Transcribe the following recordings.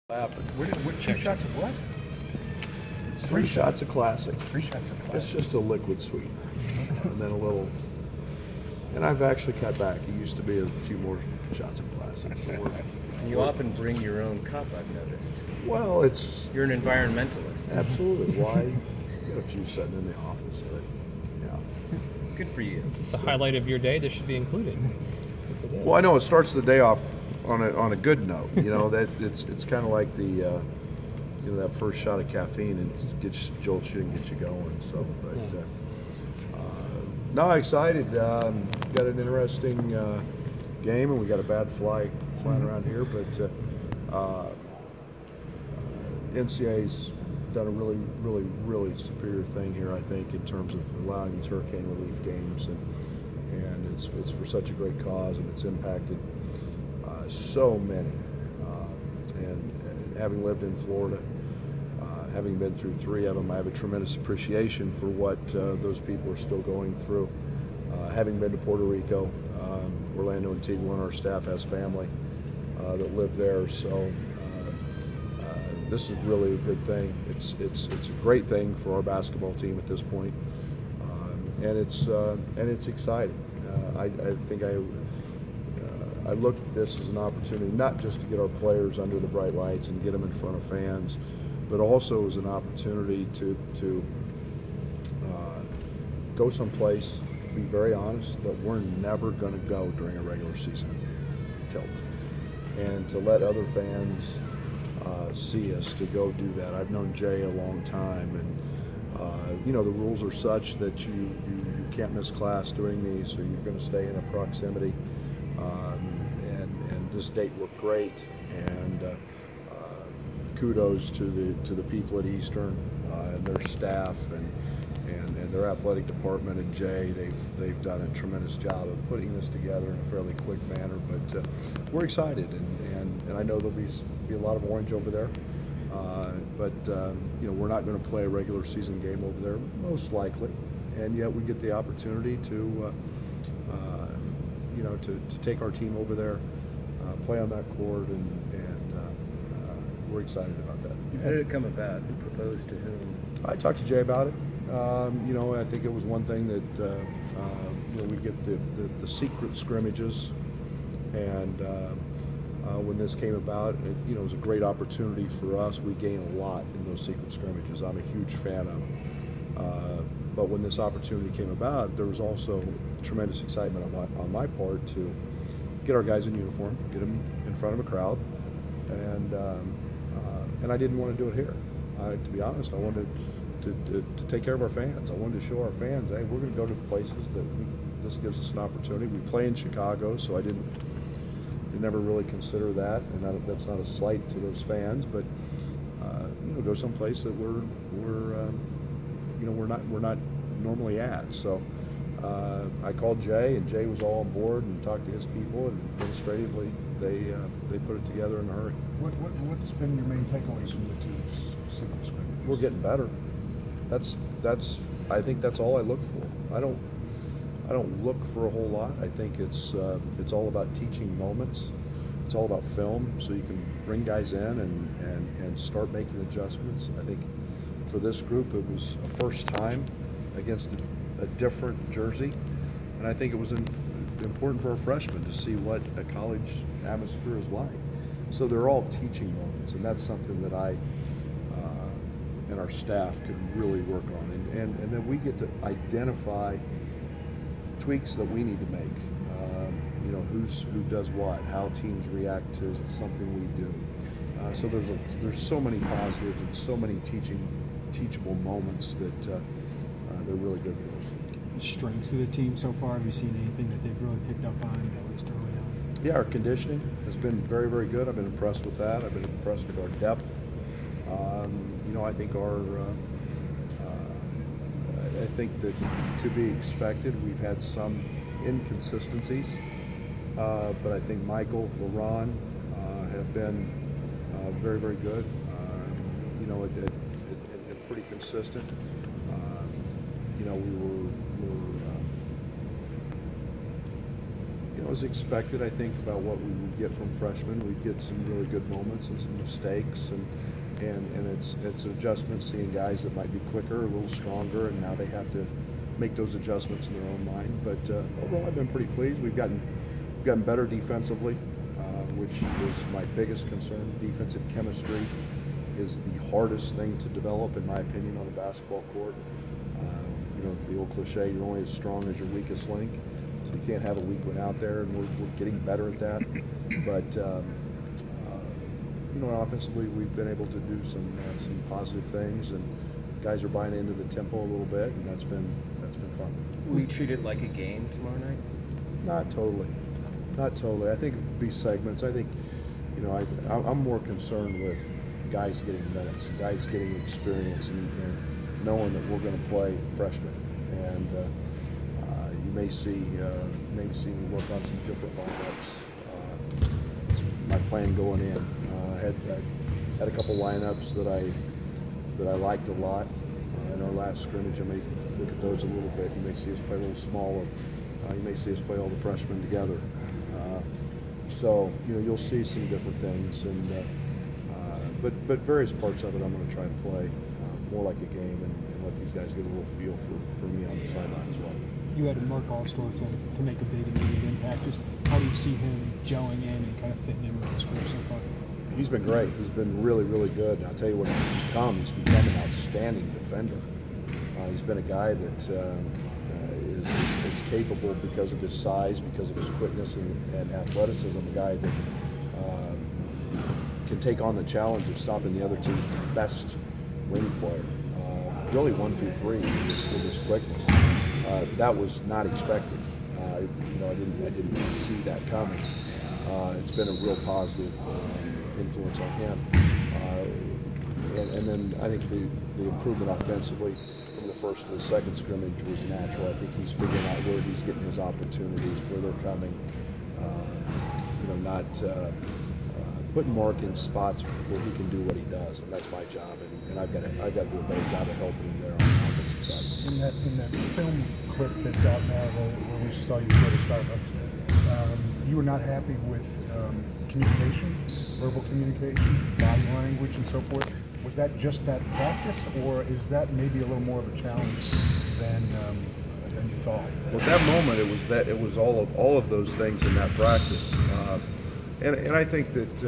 What 2 shots of what? It's 3 shots of classic. 3 shots of classic. It's just a liquid sweet. And then a little, and I've actually cut back. It used to be a few more shots of classic. So you often bring your own cup, I've noticed. well, it's... You're an environmentalist. Absolutely. Why? Got a few sitting in the office, but yeah. Good for you. This is the highlight of your day. This should be included. Well, I know it starts the day off on a good note. You know that it's kind of like the you know, that first shot of caffeine and gets jolts you and gets you going. So, but no, excited. Got an interesting game, and we got a bad flying around here, but NCAA's done a really superior thing here, I think, in terms of allowing these hurricane relief games, and it's for such a great cause, and it's impacted so many. And having lived in Florida, having been through 3 of them, I have a tremendous appreciation for what those people are still going through. Having been to Puerto Rico, Orlando and Antigua, and our staff has family that live there, so this is really a good thing. It's a great thing for our basketball team at this point, and it's exciting. I think I look at this as an opportunity not just to get our players under the bright lights and get them in front of fans, but also as an opportunity to go someplace, be very honest, that we're never going to go during a regular season tilt, and to let other fans see us to go do that. I've known Jay a long time, and you know, the rules are such that you can't miss class doing these, so you're going to stay in a proximity. And this date looked great, and kudos to the people at Eastern and their staff and their athletic department and Jay. They've done a tremendous job of putting this together in a fairly quick manner. But we're excited, and I know there'll be a lot of orange over there. But you know, we're not going to play a regular season game over there, most likely, and yet we get the opportunity to you know, to take our team over there, play on that court, and we're excited about that. How did it come about? Who proposed to whom? I talked to Jay about it. You know, I think it was one thing that you know, we get the secret scrimmages, and when this came about, you know, it was a great opportunity for us. We gain a lot in those secret scrimmages. I'm a huge fan of them. But when this opportunity came about, there was also tremendous excitement on my part to get our guys in uniform, get them in front of a crowd, and I didn't want to do it here. To be honest, I wanted to take care of our fans. I wanted to show our fans, hey, we're going to go to places that this gives us an opportunity. We play in Chicago, so I didn't never really consider that, and that's not a slight to those fans, but you know, go someplace that we're you know, we're not normally at. So I called Jay, and Jay was all on board and talked to his people, and administratively they put it together in a hurry. What's been your main takeaways from the 2 secret scrimmages? We're getting better. I think that's all I look for. I don't look for a whole lot. I think it's all about teaching moments. It's all about film, so you can bring guys in and start making adjustments. I think for this group, it was a first time against a different jersey, and I think it was important for our freshmen to see what a college atmosphere is like. So they're all teaching moments, and that's something that I and our staff could really work on, and then we get to identify tweaks that we need to make. You know, who does what, how teams react to something we do. So there's so many positives and so many teachable moments that they're really good for us. Strengths of the team so far? Have you seen anything that they've really picked up on, at least early on? Yeah, our conditioning has been very good. I've been impressed with that. I've been impressed with our depth. You know, I think I think that to be expected, we've had some inconsistencies, but I think Michael, LaRon have been very good. You know, and pretty consistent. You know, we were you know, as expected, I think, about what we would get from freshmen. We'd get some really good moments and some mistakes, and it's adjustments, seeing guys that might be quicker, a little stronger, and now they have to make those adjustments in their own mind. But overall, I've been pretty pleased. We've gotten better defensively, which was my biggest concern. Defensive chemistry is the hardest thing to develop, in my opinion, on a basketball court. You know, the old cliche, you're only as strong as your weakest link. So you can't have a weak one out there, and we're getting better at that. But you know, offensively, we've been able to do some positive things, and guys are buying into the tempo a little bit, and that's been fun. Will you treat it like a game tomorrow night? Not totally. Not totally. I think it'd be segments. I think, you know, I'm more concerned with guys getting minutes, guys getting experience, and knowing that we're going to play freshmen. And you may see me work on some different lineups. It's my plan going in. I had a couple lineups that I liked a lot. In our last scrimmage, I may look at those a little bit. You may see us play a little smaller. You may see us play all the freshmen together. So you know, you'll see some different things, and but various parts of it, I'm going to try and play more like a game, and let these guys get a little feel for me on the sideline as well. You had a Mark Allstor to make a big immediate impact. Just how do you see him gelling in and kind of fitting in with his career so far? He's been great. He's been really, really good. And I'll tell you what he's become. He's become an outstanding defender. He's been a guy that is capable because of his size, because of his quickness and athleticism. A guy that can take on the challenge of stopping the other team's best wing player. Really 1-2-3 with his quickness. That was not expected. You know, I didn't see that coming. It's been a real positive influence on him. And then I think the improvement offensively from the first to the second scrimmage was natural. I think he's figuring out where he's getting his opportunities, where they're coming. You know, not putting Mark in spots where he can do what he does, and that's my job. And I've got to do a better job of helping him there on the offensive side. In that film clip that's out now, where we saw you go to Starbucks, you were not happy with communication, verbal communication, body language, and so forth. Was that just that practice, or is that maybe a little more of a challenge than you thought? Well, at that moment, it was all of those things in that practice. And I think that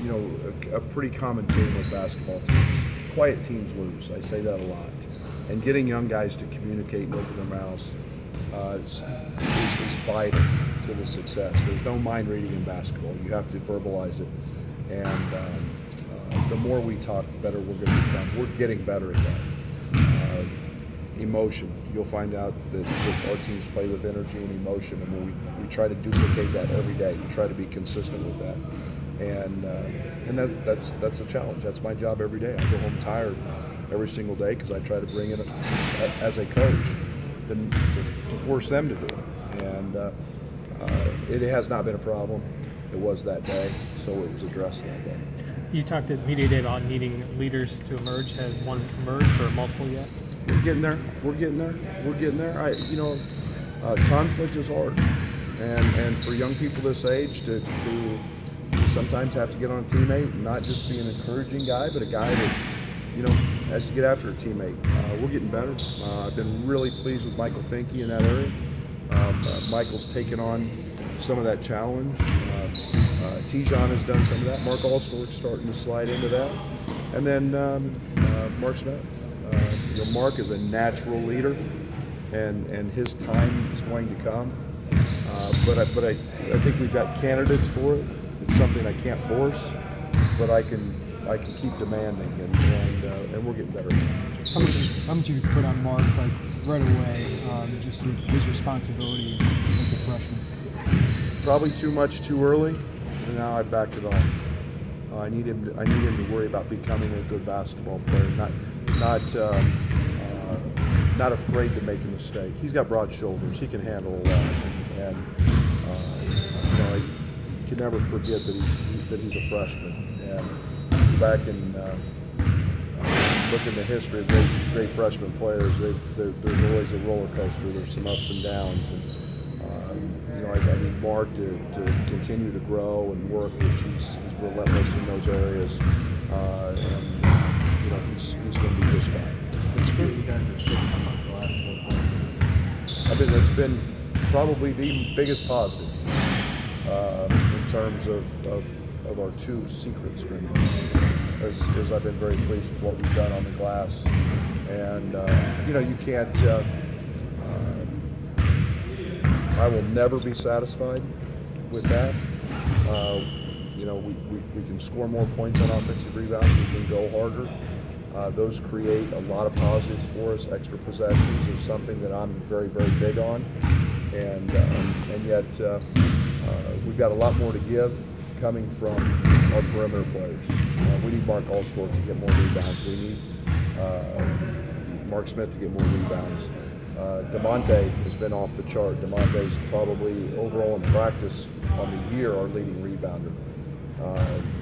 you know, a pretty common theme with basketball teams, quiet teams lose. I say that a lot. And getting young guys to communicate and open their mouths is vital to the success. There's no mind reading in basketball. You have to verbalize it. And the more we talk, the better we're going to become. We're getting better at that. Emotion. You'll find out that our teams play with energy and emotion, and we try to duplicate that every day. We try to be consistent with that, and that's a challenge. That's my job every day. I go home tired every single day because I try to bring in as a coach to force them to do it, and it has not been a problem. It was that day, so it was addressed that day. You talked at Media Day about needing leaders to emerge. Has one emerged or multiple yet? We're getting there. We're getting there. We're getting there. You know, conflict is hard, and for young people this age to sometimes have to get on a teammate and not just be an encouraging guy, but a guy that, you know, has to get after a teammate. We're getting better. I've been really pleased with Michael Finke in that area. Michael's taken on some of that challenge. Tijon has done some of that. Mark Allstor's starting to slide into that, and then Mark Smith. You know, Mark is a natural leader, and his time is going to come. But I think we've got candidates for it. It's something I can't force, but I can keep demanding, and we're getting better. How much you put on Mark, like right away, just his responsibility as a freshman? Probably too much too early, and now I backed it off. I need him to worry about becoming a good basketball player, not afraid to make a mistake. He's got broad shoulders. He can handle a lot, and you know, you can never forget that he's a freshman. And back in looking at the history of great freshman players, there's always a roller coaster. There's some ups and downs, and you know, I need Mark to continue to grow and work, which he's relentless in those areas, and you know, he's going to be just fine. It's good you guys are shooting from the glass so far. It's been probably the biggest positive in terms of our two secret scrimmages. As I've been very pleased with what we've done on the glass, and you know, you can't. I will never be satisfied with that. You know, we can score more points on offensive rebounds. We can go harder. Those create a lot of positives for us. Extra possessions is something that I'm very, very big on, and yet we've got a lot more to give coming from our perimeter players. We need Mark Allstorp to get more rebounds. We need Mark Smith to get more rebounds. DeMonte has been off the chart. DeMonte's probably overall in practice on the year our leading rebounder.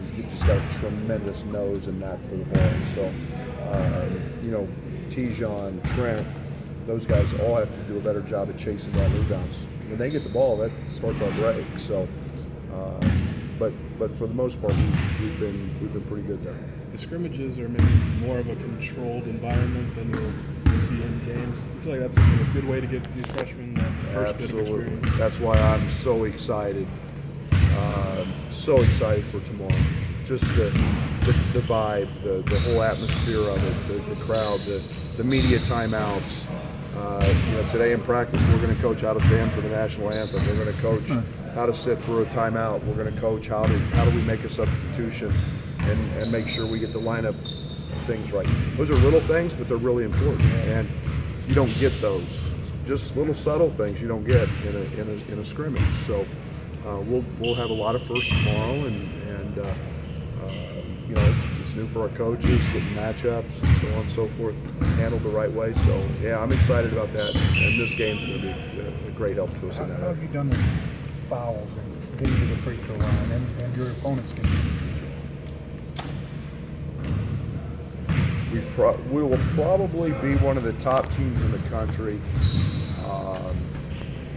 He's just got a tremendous nose and knack for the ball. So, you know, Tijon, Trent, those guys all have to do a better job at chasing down rebounds. When they get the ball, that starts our break. So, but for the most part, we've been pretty good there. The scrimmages are maybe more of a controlled environment than you'll see in games. I feel like that's a good way to get these freshmen that first bit of experience. That's why I'm so excited for tomorrow. Just the vibe, the whole atmosphere of it, the crowd, the media timeouts. You know, today in practice, we're going to coach how to stand for the national anthem. We're going to coach how to sit for a timeout. We're going to coach how do we make a substitution and make sure we get the lineup things right. Those are little things, but they're really important, and you don't get those. Just little subtle things you don't get in a scrimmage. So we'll have a lot of firsts tomorrow, and you know, it's new for our coaches, getting matchups and so on and so forth, handled the right way. So yeah, I'm excited about that, and this game's going to be a great help to us in that. How have you done with fouls and getting to the free throw line and your opponents getting to the free throw? We will probably be one of the top teams in the country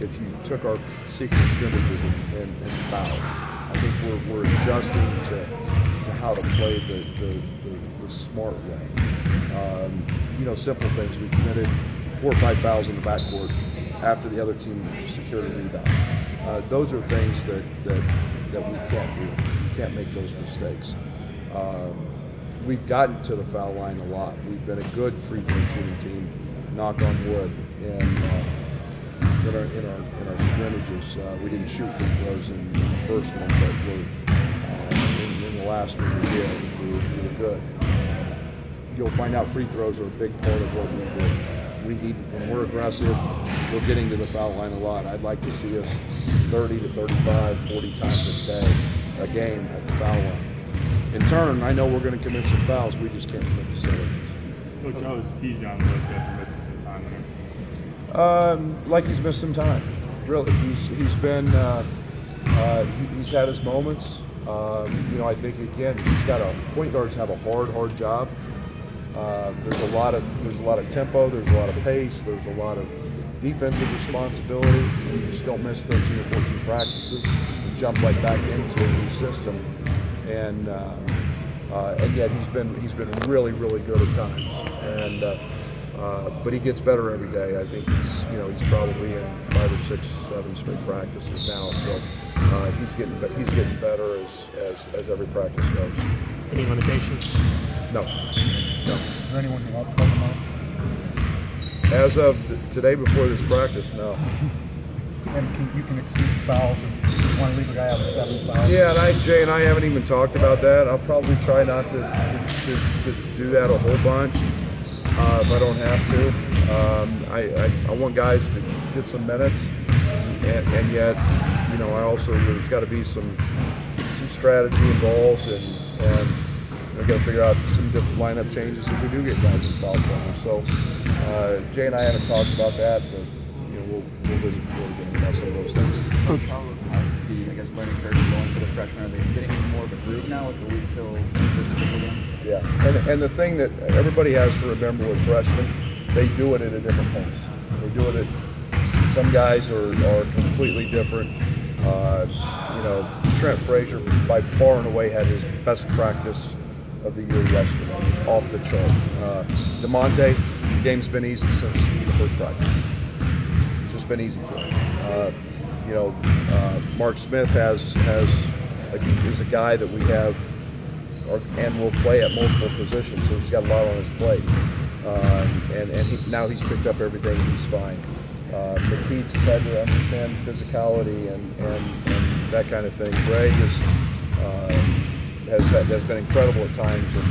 if you took our secret scrimmages and fouls. I think we're adjusting to how to play the smart way. You know, simple things. We committed 4 or 5 fouls in the backcourt after the other team secured a rebound. Those are things that we can't do. We can't make those mistakes. We've gotten to the foul line a lot. We've been a good free throw shooting team, knock on wood, and in our scrimmages, we didn't shoot free throws in the first one, but in the last one we did. We were good. You'll find out free throws are a big part of what we do. When we're aggressive, we're getting to the foul line a lot. I'd like to see us 30 to 35, 40 times a game at the foul line. In turn, I know we're going to commit some fouls. We just can't commit the seven. Coach, how is Tijon look after missing some time there? Like he's missed some time. Really, he's been he's had his moments. You know, I think again point guards have a hard job. There's a lot of tempo. There's a lot of pace. There's a lot of defensive responsibility. You just don't miss 13 or 14 practices and jump right back into a new system. And yet he's been really good at times. But he gets better every day. I think he's probably in 5 or 6, 7 straight practices now. So he's getting better as every practice goes. Any limitations? No. Is there anyone who won't plug him out? As of today, before this practice, no. And you can exceed fouls and you want to leave a guy out of 7 fouls? Yeah, and Jay and I haven't even talked about that. I'll probably try not to do that a whole bunch if I don't have to. I want guys to get some minutes, and yet, you know, there's got to be some strategy involved, and we've got to figure out some different lineup changes if we do get guys in foul trouble. So Jay and I haven't talked about that, but you know, we'll visit before the game about some of those things. Coach, how's the learning curve going for the freshmen? Are they getting more of a groove now with the week till the first official game? Yeah, and the thing that everybody has to remember with freshmen, they do it at a different pace. They do it at Some guys are completely different. You know, Trent Frazier by far and away had his best practice of the year yesterday. He was off the chart. DeMonte, the game's been easy since the first practice. It's just been easy for him. You know, Mark Smith is a guy that we have and will play at multiple positions, so he's got a lot on his plate. Now he's picked up everything and he's fine. Matisse has had to understand physicality and that kind of thing. Greg has been incredible at times in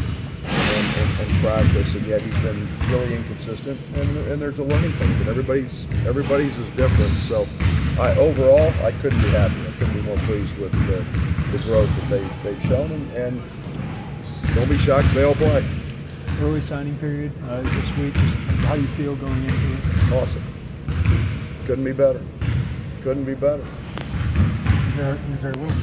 practice, and yet he's been really inconsistent. And there's a learning curve, and everybody's is different. So overall, I couldn't be happier. I couldn't be more pleased with the growth that they've shown, and don't be shocked if they all play. Early signing period this week. Just how do you feel going into it? Awesome. Couldn't be better. Couldn't be better. Is there a little